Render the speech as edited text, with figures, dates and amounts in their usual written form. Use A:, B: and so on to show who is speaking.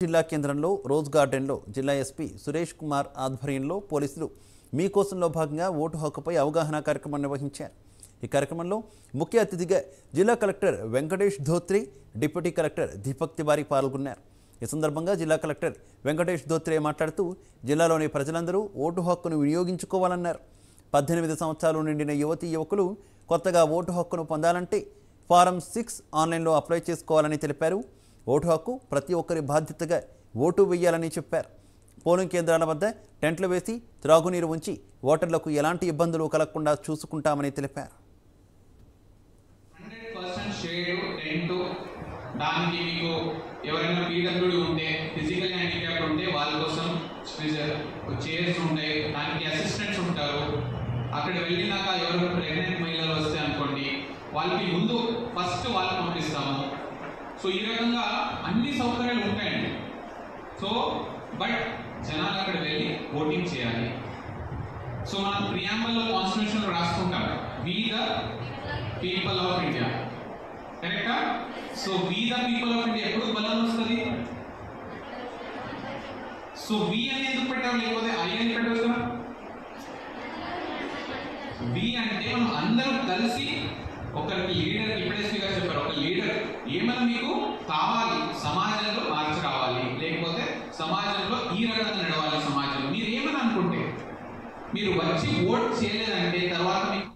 A: జిల్లా కేంద్రంలో రోజ్ గార్డెన్లో జిల్లా ఎస్పీ సురేష్ కుమార్ ఆధ్వర్యంలో పోలీసులు మీకోసంలో భాగంగా ఓటు హక్కుపై అవగాహన కార్యక్రమం నిర్వహించారు। ఈ కార్యక్రమంలో ముఖ్య అతిథిగా జిల్లా collector Venkatesh Dhotre, deputy collector Deepak Tiwari పాల్గొన్నారు। ఈ సందర్భంగా జిల్లా కలెక్టర్ వెంకటేష్ ధోత్రే మాట్లాడుతూ జిల్లాలోని ప్రజలందరూ ఓటు హక్కును వినియోగించుకోవాలన్నారు। 18 సంవత్సరాలు నిండిన యువతీ యువకులు కొత్తగా ఓటు హక్కును పొందాలంటే ఫారం 6 ఆన్లైన్లో అప్లై చేసుకోవాలని తెలిపారు। ఓటు హక్కు ప్రతి ఒక్కరి బాధ్యతగా ఓటు వేయాలని చెప్పారు। పోలింగ్ కేంద్రాల వద్ద టెంట్లు వేసి త్రాగునీరు ఉంచి ఓటర్లకు ఎలాంటి ఇబ్బందులు కలగకుండా చూసుకుంటామని తెలిపారు।
B: 100% షేర్ టెంట్ దానికి మీకు ఎవరైనా పీడబ్ల్యూడీ ఉంటే ఫిజికల్ హ్యాండిక్యాప్ ఉంటే వాళ్ళ కోసం చైర్స్ ఉంటాయి, దానికి అసిస్టెంట్స్ ఉంటారు। అక్కడ వెళ్ళినాక ఎవరైనా ప్రెగ్నెంట్ మహిళలు వస్తే అనుకోండి వాళ్ళకి ముందు ఫస్ట్ వాళ్ళు పంపిస్తాము। సో ఈ రకంగా అన్ని సౌకర్యాలు ఉంటాయండి। సో బట్ జనాలు అక్కడ వెళ్ళి ఓటింగ్ చేయాలి। సో మనం ప్రియాంబుల్లో కాన్స్టిట్యూషన్లో రాసుకుంటాం we the people of India, కరెక్టా? So we the people of India ఎప్పుడు బలం వస్తుంది? సో వి అని ఎందుకు పెట్టాం, లేకపోతే ఐ అని పెట్టవచ్చు కదా? వి అంటే మనం అందరం కలిసి ఒకరికి లీడర్, ఇప్పుడే గారు చెప్పారు, ఒక లీడర్ ఏమైనా మీకు కావాలి, సమాజంలో మార్చి కావాలి, లేకపోతే సమాజంలో ఈ రకంగా నడవాలి, సమాజంలో మీరు ఏమని అనుకుంటే మీరు వచ్చి ఓట్ చేయలేదంటే తర్వాత మీకు